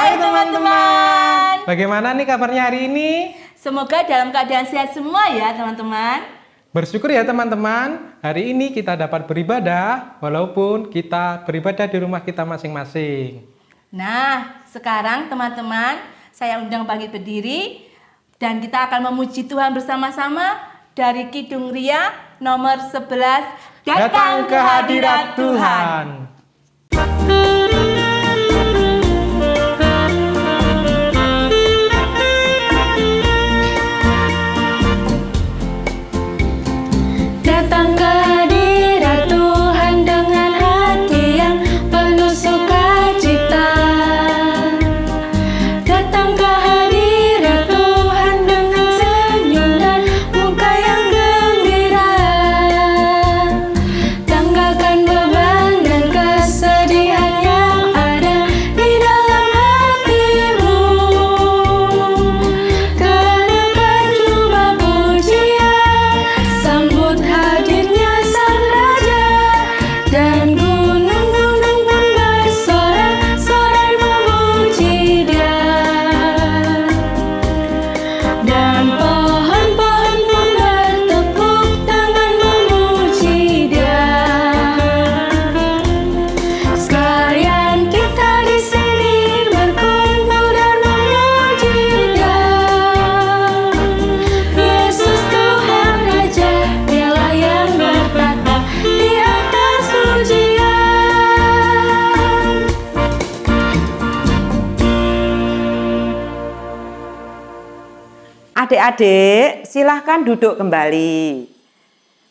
Hai teman-teman. Bagaimana nih kabarnya hari ini? Semoga dalam keadaan sehat semua ya teman-teman. Bersyukur ya teman-teman, hari ini kita dapat beribadah walaupun kita beribadah di rumah kita masing-masing. Nah, sekarang teman-teman, saya undang bagi berdiri dan kita akan memuji Tuhan bersama-sama dari Kidung Ria nomor 11, Datang ke Hadirat Tuhan. Datang ke hadirat Tuhan dengan hati yang penuh sukacita. Datang ke hadirat Tuhan dengan senyum dan muka yang gembira. Tanggalkan beban dan kesedihan yang ada di dalam hatimu. Kenakan jubah pujian, sambut hadirnya Sang Raja, dan gunung-gunung pun bersorak-sorai memuji Dia, dan pohon-pohon pun bertepuk tangan memuji Dia. Sekalian kita di sini berkumpul dan memuji Dia. Yesus Tuhan Raja, Dialah yang bertata di atas pujian. Adik-adik, silahkan duduk kembali.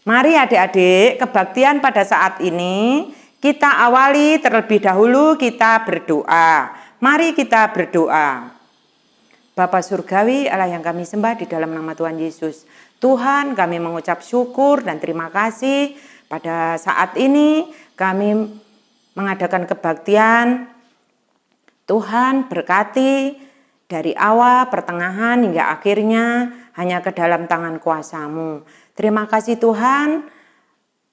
Mari adik-adik, kebaktian pada saat ini kita awali terlebih dahulu kita berdoa. Mari kita berdoa. Bapa Surgawi, Allah yang kami sembah di dalam nama Tuhan Yesus. Tuhan, kami mengucap syukur dan terima kasih pada saat ini kami mengadakan kebaktian. Tuhan berkati dari awal, pertengahan hingga akhirnya hanya ke dalam tangan kuasa-Mu. Terima kasih Tuhan.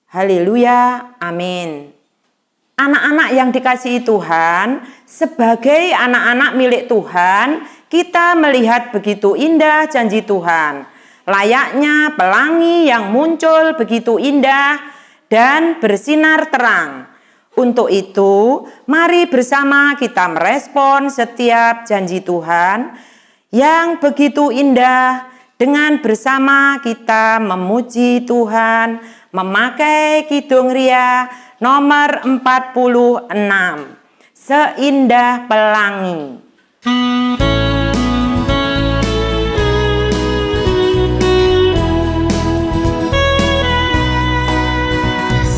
Haleluya. Amin. Anak-anak yang dikasihi Tuhan, sebagai anak-anak milik Tuhan, kita melihat begitu indah janji Tuhan. Layaknya pelangi yang muncul begitu indah dan bersinar terang. Untuk itu, mari bersama kita merespon setiap janji Tuhan yang begitu indah dengan bersama kita memuji Tuhan, memakai Kidung Ria nomor 46, Seindah Pelangi.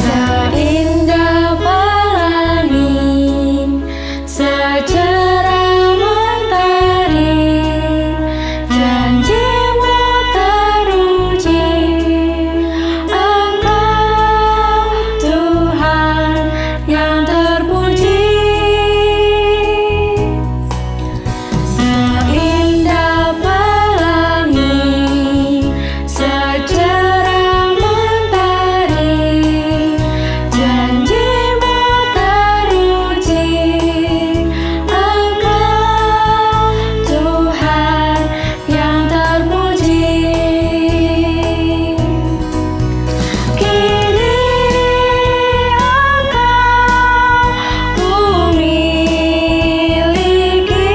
Seindah pelangi, secerah mentari, janji-Mu teruji. Engkau Tuhan yang terpuji. Seindah pelangi, secerah mentari, janji-Mu teruji. Engkau Tuhan yang terpuji. Kini Engkau ku miliki,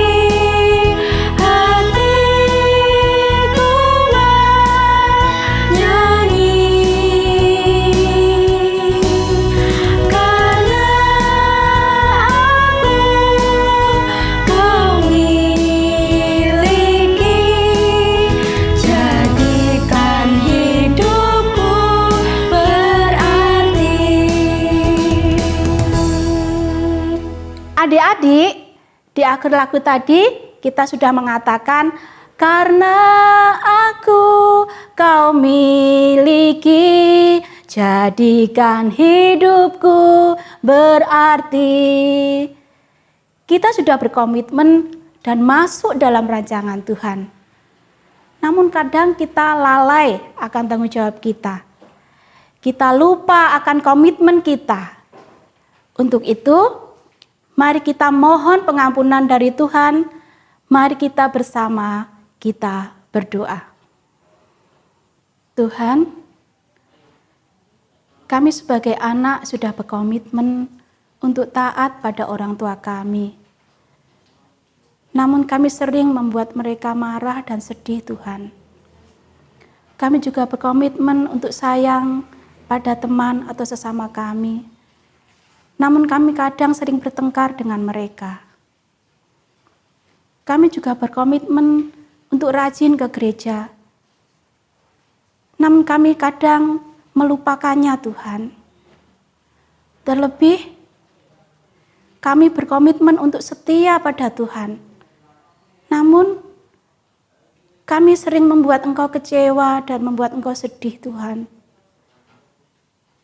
hatiku bernyanyi. Karena Kau miliki, jadikan hidupku berarti. Adik-adik, di akhir lagu tadi kita sudah mengatakan karena Kau miliki, jadikan hidupku berarti. Kita sudah berkomitmen dan masuk dalam rancangan Tuhan. Namun kadang kita lalai akan tanggung jawab kita. Kita lupa akan komitmen kita. Untuk itu, Mari kita mohon pengampunan dari Tuhan. Mari kita bersama kita berdoa. Tuhan, kami sebagai anak sudah berkomitmen untuk taat pada orang tua kami. Namun kami sering membuat mereka marah dan sedih, Tuhan. Kami juga berkomitmen untuk sayang pada teman atau sesama kami. Namun kami kadang sering bertengkar dengan mereka. Kami juga berkomitmen untuk rajin ke gereja. Namun kami kadang melupakannya, Tuhan. Terlebih, kami berkomitmen untuk setia pada Tuhan. Namun, kami sering membuat Engkau kecewa dan membuat Engkau sedih, Tuhan.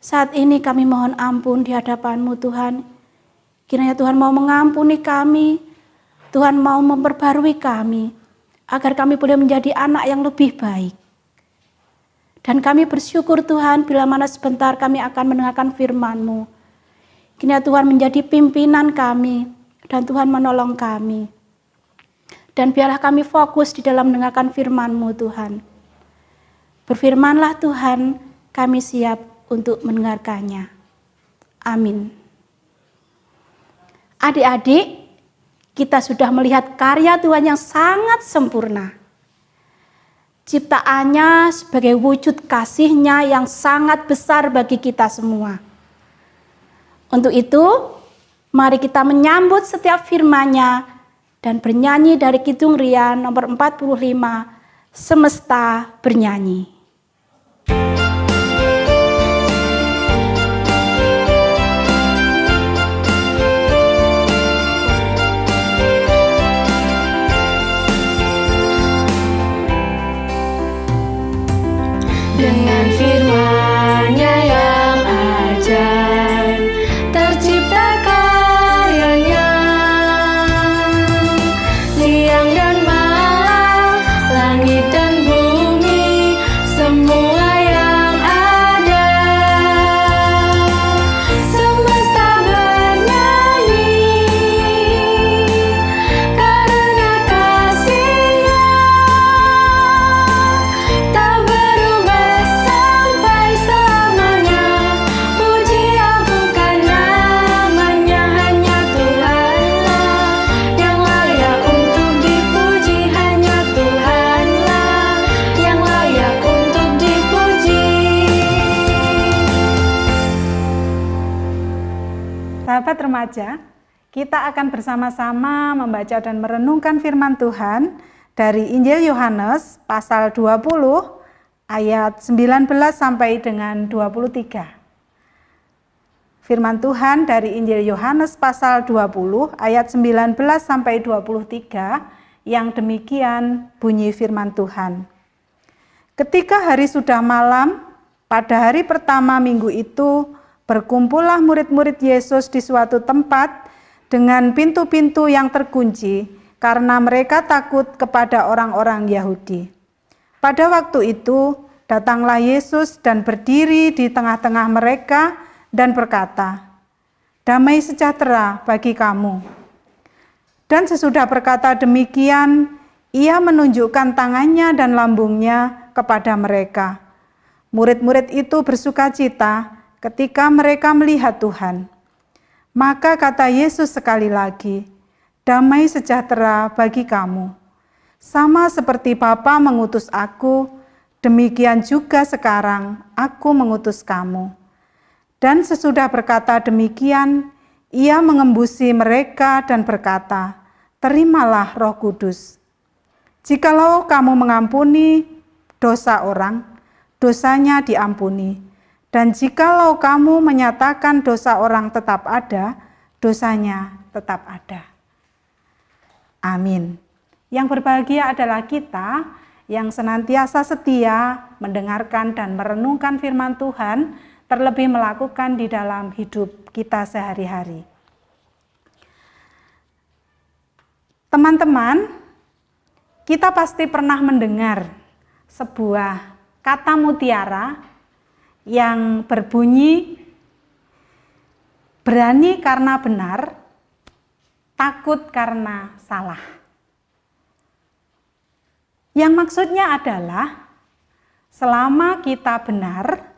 Saat ini kami mohon ampun di hadapan-Mu, Tuhan. Kiranya Tuhan mau mengampuni kami, Tuhan mau memperbarui kami, agar kami boleh menjadi anak yang lebih baik. Dan kami bersyukur Tuhan, bila mana sebentar kami akan mendengarkan firman-Mu. Kiranya Tuhan menjadi pimpinan kami, dan Tuhan menolong kami. Dan biarlah kami fokus di dalam mendengarkan firman-Mu, Tuhan. Berfirmanlah Tuhan, kami siap untuk mendengarkannya. Amin. Adik-adik, kita sudah melihat karya Tuhan yang sangat sempurna. Ciptaannya sebagai wujud kasih-Nya yang sangat besar bagi kita semua. Untuk itu, mari kita menyambut setiap firman-Nya dan bernyanyi dari Kidung Ria nomor 45, Semesta Bernyanyi. Dengan firman-Nya yang ajaib, tercipta karyanya. Siang dan malam, langit dan bumi, semua yang ada. Semesta bernyanyi karena kasih-Nya tak berubah sampai selamanya. Puji agukan namanya, hanya Tuhanlah yang layak untuk dipuji. Hanya Tuhanlah yang layak untuk dipuji. Sahabat remaja, kita akan bersama-sama membaca dan merenungkan firman Tuhan dari Injil Yohanes pasal 20 ayat 19 sampai dengan 23. Firman Tuhan dari Injil Yohanes pasal 20 ayat 19 sampai 23 yang demikian bunyi firman Tuhan. Ketika hari sudah malam, pada hari pertama minggu itu, berkumpullah murid-murid Yesus di suatu tempat dengan pintu-pintu yang terkunci, karena mereka takut kepada orang-orang Yahudi. Pada waktu itu, datanglah Yesus dan berdiri di tengah-tengah mereka dan berkata, "Damai sejahtera bagi kamu." Dan sesudah berkata demikian, ia menunjukkan tangannya dan lambungnya kepada mereka. Murid-murid itu bersukacita ketika mereka melihat Tuhan. Maka kata Yesus sekali lagi, "Damai sejahtera bagi kamu. Sama seperti Bapa mengutus aku, demikian juga sekarang aku mengutus kamu." Dan sesudah berkata demikian, ia mengembusi mereka dan berkata, "Terimalah Roh Kudus. Jikalau kamu mengampuni dosa orang, dosanya diampuni. Dan jikalau kamu menyatakan dosa orang tetap ada, dosanya tetap ada." Amin. Yang berbahagia adalah kita yang senantiasa setia mendengarkan dan merenungkan firman Tuhan, terlebih melakukan di dalam hidup kita sehari-hari. Teman-teman, kita pasti pernah mendengar sebuah kata mutiara yang berbunyi, "Berani karena benar, takut karena salah. Yang maksudnya adalah selama kita benar,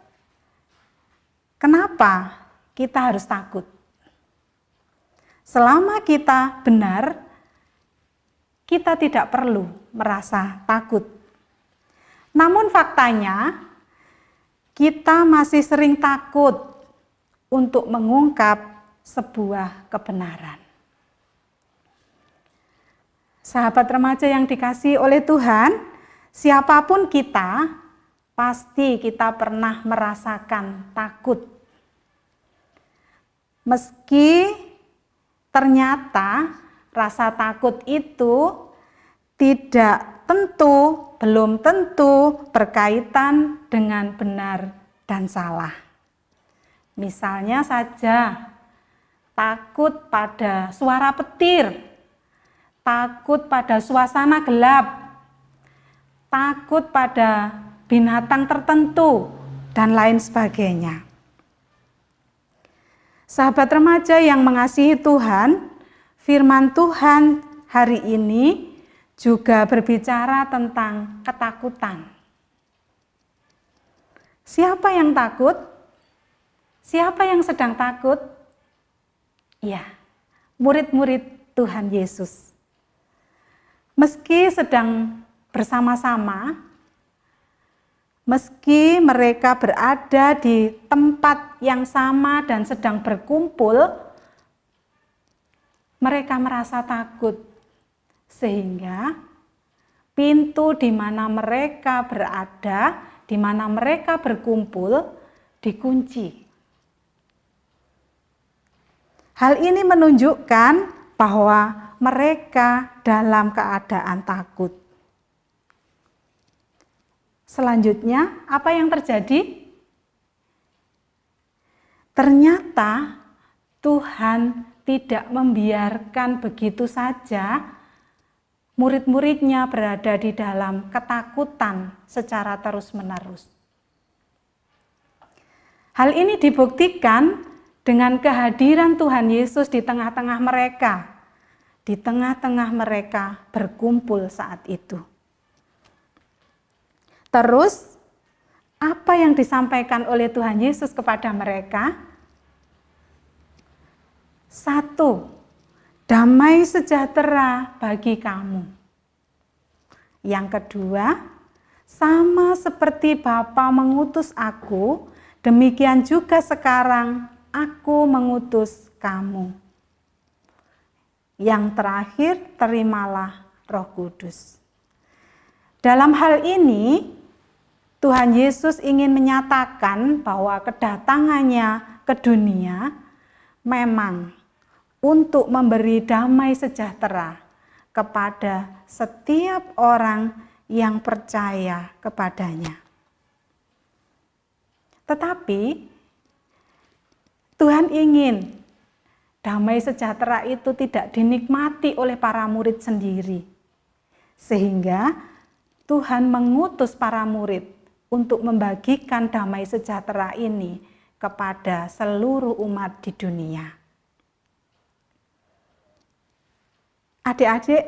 kenapa kita harus takut? Selama kita benar, kita tidak perlu merasa takut. Namun faktanya, kita masih sering takut untuk mengungkap sebuah kebenaran. Sahabat remaja yang dikasihi oleh Tuhan, siapapun kita, pasti kita pernah merasakan takut. Meski ternyata rasa takut itu belum tentu berkaitan dengan benar dan salah. Misalnya saja, takut pada suara petir, takut pada suasana gelap, takut pada binatang tertentu, dan lain sebagainya. Sahabat remaja yang mengasihi Tuhan, firman Tuhan hari ini juga berbicara tentang ketakutan. Siapa yang takut? Siapa yang sedang takut? Ya, murid-murid Tuhan Yesus. Meski sedang bersama-sama, meski mereka berada di tempat yang sama dan sedang berkumpul, mereka merasa takut, sehingga pintu di mana mereka berada, di mana mereka berkumpul, dikunci. Hal ini menunjukkan bahwa mereka dalam keadaan takut. Selanjutnya, apa yang terjadi? Ternyata Tuhan tidak membiarkan begitu saja murid-muridnya berada di dalam ketakutan secara terus-menerus. Hal ini dibuktikan dengan kehadiran Tuhan Yesus di tengah-tengah mereka. Di tengah-tengah mereka berkumpul saat itu. Terus, apa yang disampaikan oleh Tuhan Yesus kepada mereka? 1. Damai sejahtera bagi kamu. Yang kedua, sama seperti Bapa mengutus aku, demikian juga sekarang aku mengutus kamu. Yang terakhir, terimalah Roh Kudus. Dalam hal ini, Tuhan Yesus ingin menyatakan bahwa kedatangannya ke dunia memang untuk memberi damai sejahtera kepada setiap orang yang percaya kepadanya. Tetapi Tuhan ingin damai sejahtera itu tidak dinikmati oleh para murid sendiri. Sehingga Tuhan mengutus para murid untuk membagikan damai sejahtera ini kepada seluruh umat di dunia. Adik-adik,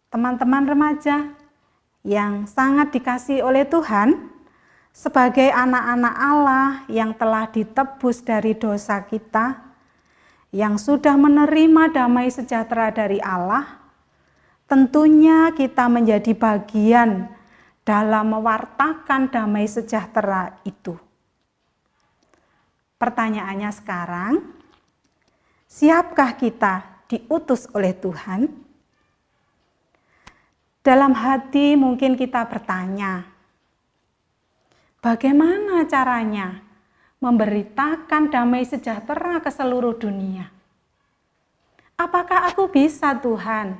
teman-teman remaja yang sangat dikasihi oleh Tuhan, sebagai anak-anak Allah yang telah ditebus dari dosa kita, yang sudah menerima damai sejahtera dari Allah, tentunya kita menjadi bagian dalam mewartakan damai sejahtera itu. Pertanyaannya sekarang, siapkah kita diutus oleh Tuhan? Dalam hati mungkin kita bertanya, bagaimana caranya memberitakan damai sejahtera ke seluruh dunia? Apakah aku bisa, Tuhan?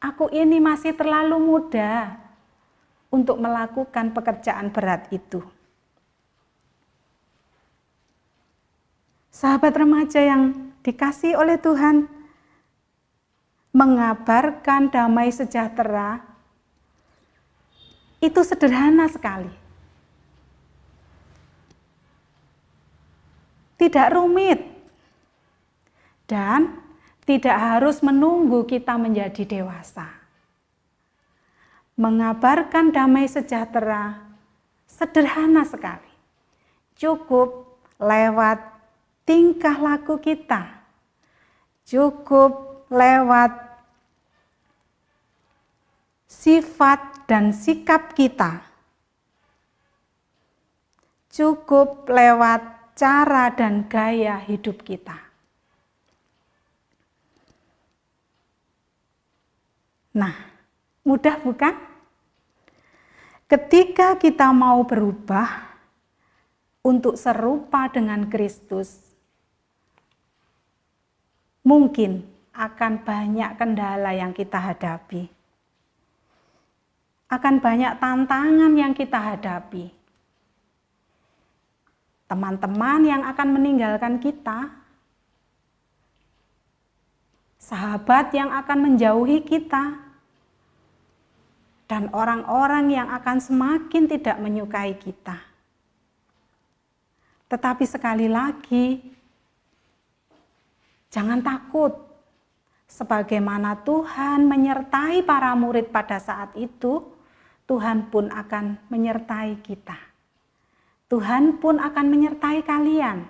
Aku ini masih terlalu muda untuk melakukan pekerjaan berat itu. Sahabat remaja yang dikasihi oleh Tuhan, mengabarkan damai sejahtera itu sederhana sekali. Tidak rumit dan tidak harus menunggu kita menjadi dewasa. Mengabarkan damai sejahtera sederhana sekali. Cukup lewat tingkah laku kita. Cukup lewat sifat dan sikap kita. Cukup lewat cara dan gaya hidup kita. Nah, mudah bukan? Ketika kita mau berubah untuk serupa dengan Kristus, mungkin akan banyak kendala yang kita hadapi. Akan banyak tantangan yang kita hadapi. Teman-teman yang akan meninggalkan kita, sahabat yang akan menjauhi kita, dan orang-orang yang akan semakin tidak menyukai kita. Tetapi sekali lagi, jangan takut. Sebagaimana Tuhan menyertai para murid pada saat itu, Tuhan pun akan menyertai kita. Tuhan pun akan menyertai kalian.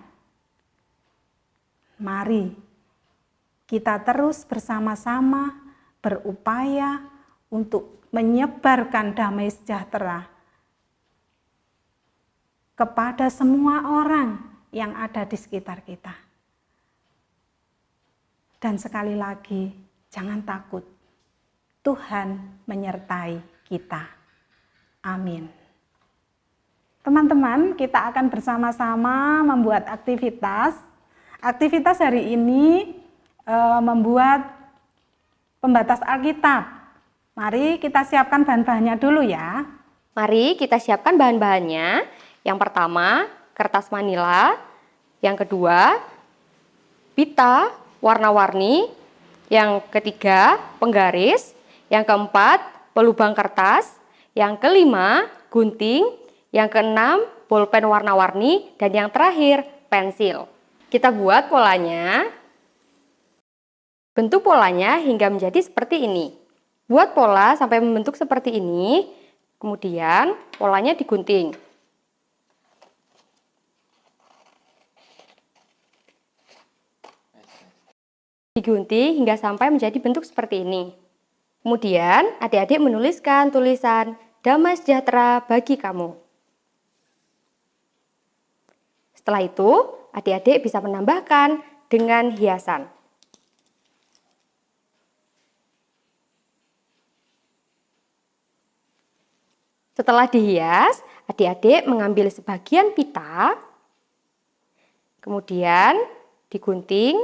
Mari kita terus bersama-sama berupaya untuk menyebarkan damai sejahtera kepada semua orang yang ada di sekitar kita. Dan sekali lagi, jangan takut. Tuhan menyertai kita. Amin. Teman-teman, kita akan bersama-sama membuat aktivitas. Aktivitas hari ini membuat pembatas Alkitab. Mari kita siapkan bahan-bahannya dulu ya. Mari kita siapkan bahan-bahannya. Yang pertama, kertas manila. Yang kedua, pita warna-warni. Yang ketiga, penggaris. Yang keempat, pelubang kertas. Yang kelima, gunting. Yang keenam, bolpen warna-warni. Dan yang terakhir, pensil. Kita buat polanya. Bentuk polanya hingga menjadi seperti ini. Buat pola sampai membentuk seperti ini, kemudian polanya digunting. Digunting hingga sampai menjadi bentuk seperti ini. Kemudian adik-adik menuliskan tulisan damai sejahtera bagi kamu. Setelah itu, adik-adik bisa menambahkan dengan hiasan. Setelah dihias, adik-adik mengambil sebagian pita, kemudian digunting.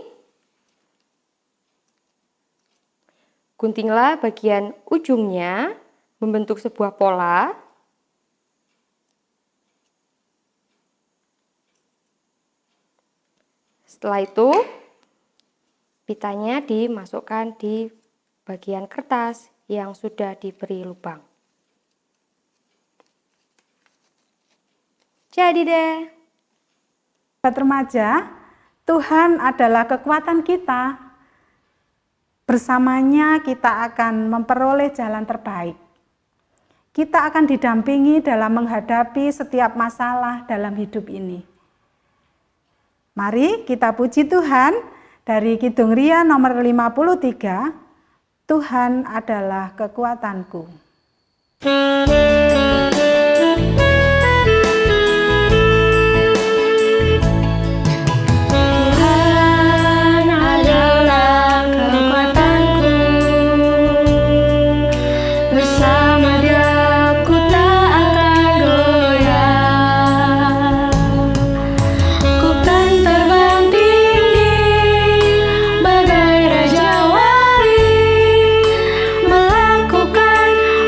Guntinglah bagian ujungnya membentuk sebuah pola. Setelah itu, pitanya dimasukkan di bagian kertas yang sudah diberi lubang. Jadi deh. Sahabat remaja, Tuhan adalah kekuatan kita. Bersamanya kita akan memperoleh jalan terbaik. Kita akan didampingi dalam menghadapi setiap masalah dalam hidup ini. Mari kita puji Tuhan dari Kidung Ria nomor 53, Tuhan adalah kekuatanku.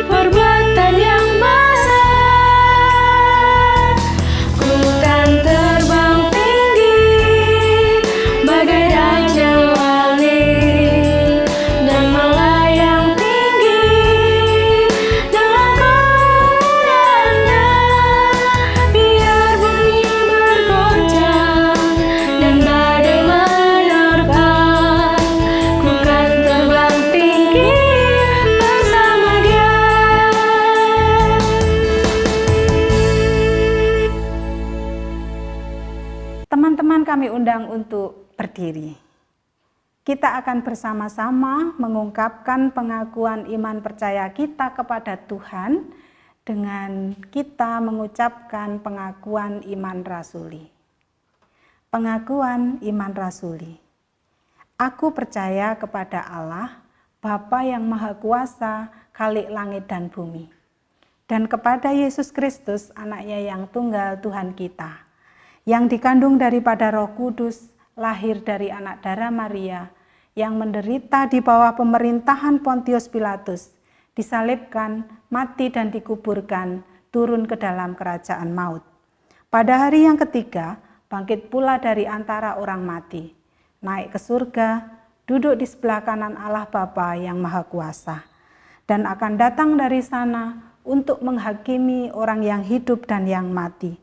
Perbuatan diundang untuk berdiri. Kita akan bersama-sama mengungkapkan pengakuan iman percaya kita kepada Tuhan dengan kita mengucapkan pengakuan iman rasuli. Pengakuan iman rasuli. Aku percaya kepada Allah, Bapa yang Maha Kuasa, Khalik langit dan bumi, dan kepada Yesus Kristus, anaknya yang tunggal Tuhan kita, yang dikandung daripada Roh Kudus, lahir dari anak darah Maria, yang menderita di bawah pemerintahan Pontius Pilatus, disalibkan, mati dan dikuburkan, turun ke dalam kerajaan maut. Pada hari yang ketiga, bangkit pula dari antara orang mati, naik ke surga, duduk di sebelah kanan Allah Bapa yang Maha Kuasa, dan akan datang dari sana untuk menghakimi orang yang hidup dan yang mati.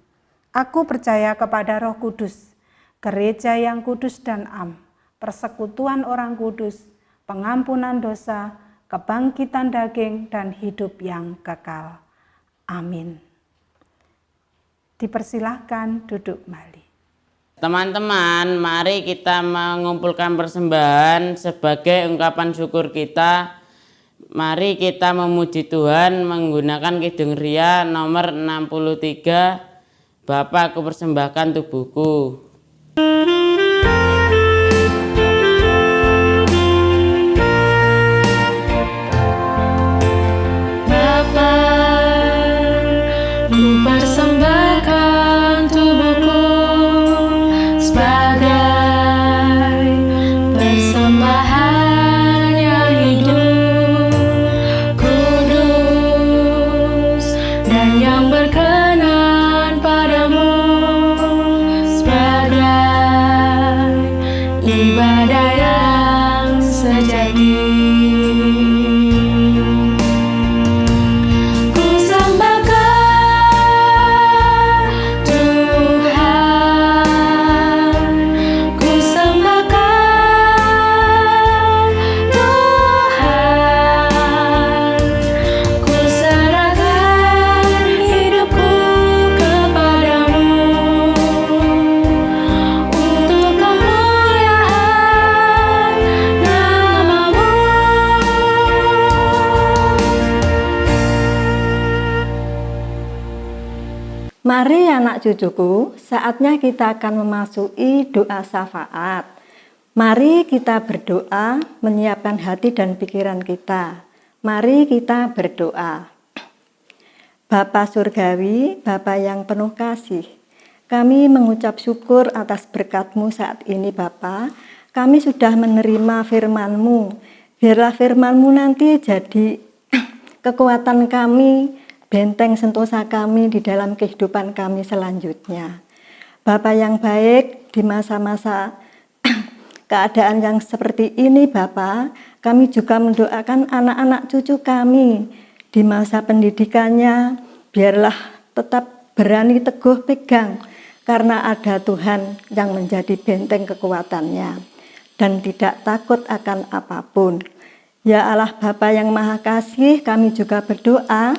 Aku percaya kepada Roh Kudus, gereja yang kudus dan am, persekutuan orang kudus, pengampunan dosa, kebangkitan daging, dan hidup yang kekal. Amin. Dipersilahkan duduk kembali. Teman-teman, mari kita mengumpulkan persembahan sebagai ungkapan syukur kita. Mari kita memuji Tuhan menggunakan Kidung Ria nomor 63. Bapa, aku persembahkan tubuhku. Mari anak cucuku, saatnya kita akan memasuki doa syafaat. Mari kita berdoa, menyiapkan hati dan pikiran kita. Mari kita berdoa. Bapa Surgawi, Bapa yang penuh kasih, kami mengucap syukur atas berkat-Mu saat ini Bapa. Kami sudah menerima firman-Mu. Biarlah firman-Mu nanti jadi kekuatan kami, benteng sentosa kami di dalam kehidupan kami selanjutnya. Bapa yang baik, di masa-masa keadaan yang seperti ini Bapa, kami juga mendoakan anak-anak cucu kami di masa pendidikannya, biarlah tetap berani teguh pegang, karena ada Tuhan yang menjadi benteng kekuatannya, dan tidak takut akan apapun. Ya Allah Bapa yang Maha Kasih, kami juga berdoa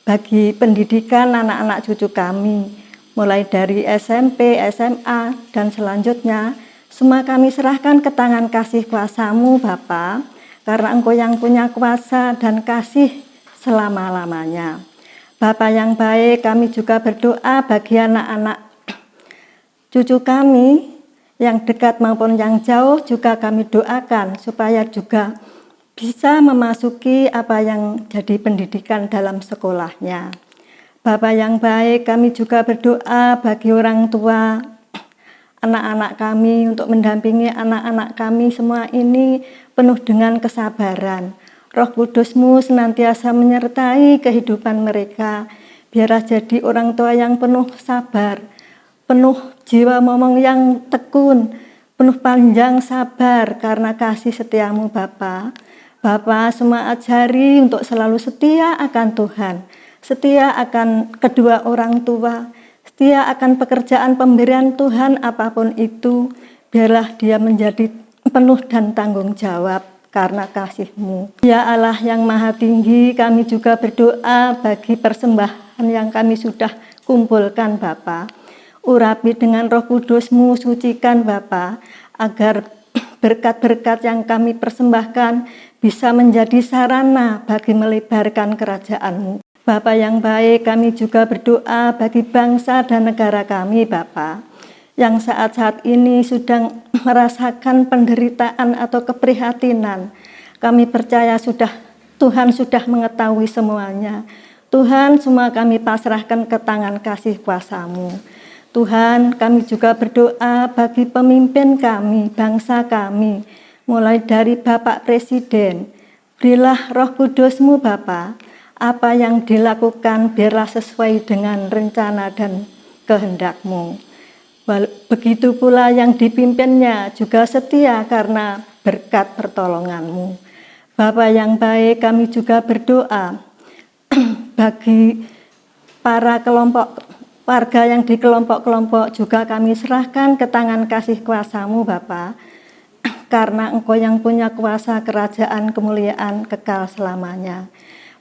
bagi pendidikan anak-anak cucu kami, mulai dari SMP, SMA, dan selanjutnya, semua kami serahkan ke tangan kasih kuasa-Mu Bapa, karena Engkau yang punya kuasa dan kasih selama-lamanya. Bapa yang baik, kami juga berdoa bagi anak-anak cucu kami, yang dekat maupun yang jauh juga kami doakan, supaya juga bisa memasuki apa yang jadi pendidikan dalam sekolahnya. Bapa yang baik, kami juga berdoa bagi orang tua, anak-anak kami, untuk mendampingi anak-anak kami semua ini penuh dengan kesabaran. Roh Kudus-Mu senantiasa menyertai kehidupan mereka, biarlah jadi orang tua yang penuh sabar, penuh jiwa momong yang tekun, penuh panjang sabar karena kasih setia-Mu Bapa. Bapa, semua ajari untuk selalu setia akan Tuhan, setia akan kedua orang tua, setia akan pekerjaan pemberian Tuhan apapun itu, biarlah dia menjadi penuh dan tanggung jawab karena kasih-Mu. Ya Allah yang Maha Tinggi, kami juga berdoa bagi persembahan yang kami sudah kumpulkan Bapa, Urapi dengan Roh Kudus-Mu, sucikan Bapa, agar berkat-berkat yang kami persembahkan bisa menjadi sarana bagi melebarkan kerajaan-Mu. Bapa yang baik, kami juga berdoa bagi bangsa dan negara kami, Bapa, yang saat-saat ini sedang merasakan penderitaan atau keprihatinan. Kami percaya Tuhan sudah mengetahui semuanya. Tuhan, semua kami pasrahkan ke tangan kasih kuasa-Mu. Tuhan, kami juga berdoa bagi pemimpin kami, bangsa kami, mulai dari Bapak Presiden. Berilah Roh Kudus-Mu, Bapa, apa yang dilakukan biarlah sesuai dengan rencana dan kehendak-Mu. Begitu pula yang dipimpinnya juga setia karena berkat pertolongan-Mu. Bapa yang baik, kami juga berdoa bagi para warga yang di kelompok-kelompok juga kami serahkan ke tangan kasih kuasa-Mu, Bapa, karena Engkau yang punya kuasa kerajaan kemuliaan kekal selamanya.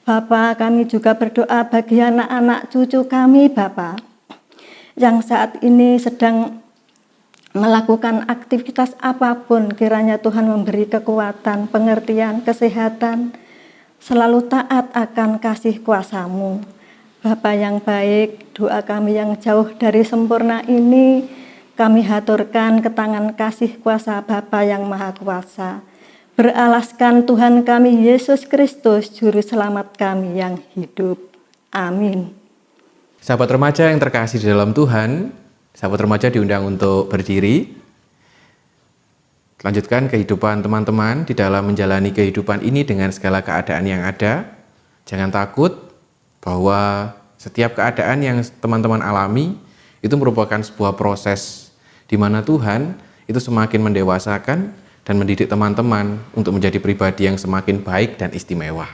Bapa, kami juga berdoa bagi anak-anak cucu kami, Bapa, yang saat ini sedang melakukan aktivitas apapun, kiranya Tuhan memberi kekuatan, pengertian, kesehatan, selalu taat akan kasih kuasa-Mu. Bapa yang baik, doa kami yang jauh dari sempurna ini kami haturkan ke tangan kasih kuasa Bapa yang Maha Kuasa. Beralaskan Tuhan kami Yesus Kristus, Juru Selamat kami yang hidup. Amin. Sahabat remaja yang terkasih di dalam Tuhan, sahabat remaja diundang untuk berdiri. Lanjutkan kehidupan teman-teman di dalam menjalani kehidupan ini dengan segala keadaan yang ada. Jangan takut bahwa setiap keadaan yang teman-teman alami itu merupakan sebuah proses di mana Tuhan itu semakin mendewasakan dan mendidik teman-teman untuk menjadi pribadi yang semakin baik dan istimewa.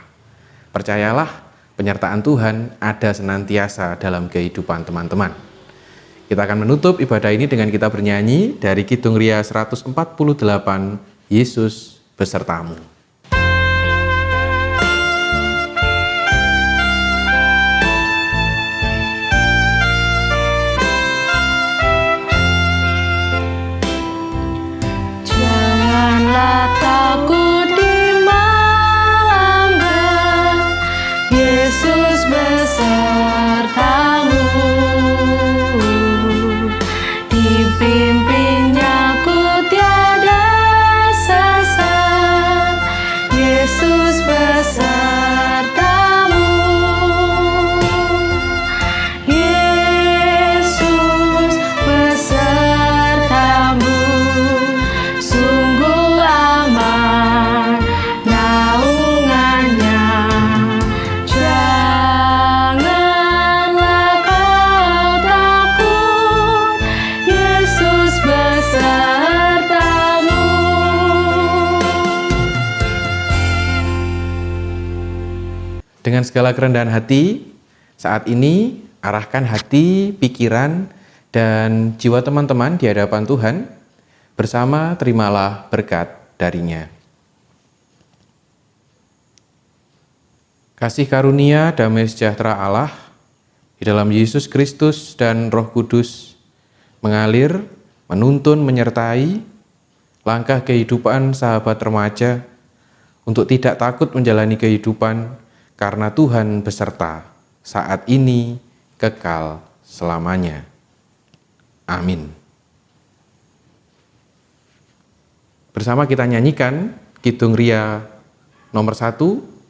Percayalah, penyertaan Tuhan ada senantiasa dalam kehidupan teman-teman. Kita akan menutup ibadah ini dengan kita bernyanyi dari Kidung Ria 148, Yesus besertamu. Janganlah takut di malam gelap, Yesus besertamu. Dipimpinnya ku tiada sesat, Yesus besertamu. Yesus besertamu, sungguh aman naungannya. Janganlah kau takut, Yesus besertamu. Dengan segala kerendahan hati, saat ini arahkan hati, pikiran, dan jiwa teman-teman di hadapan Tuhan. Bersama terimalah berkat darinya. Kasih karunia damai sejahtera Allah di dalam Yesus Kristus dan Roh Kudus mengalir, menuntun, menyertai langkah kehidupan sahabat remaja untuk tidak takut menjalani kehidupan karena Tuhan beserta saat ini kekal selamanya. Amin. Bersama kita nyanyikan Kidung Ria nomor 1,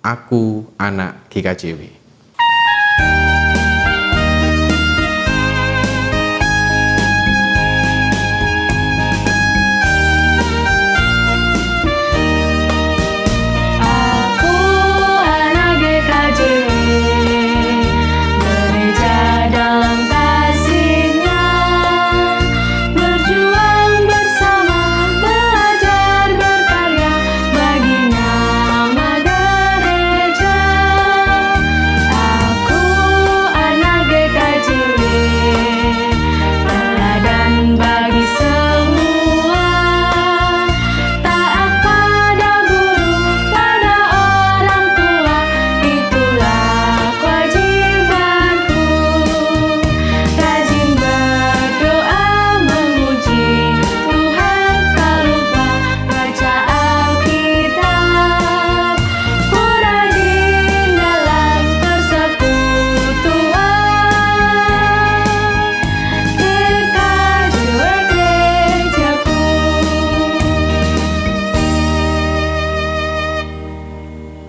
Aku Anak GKJW.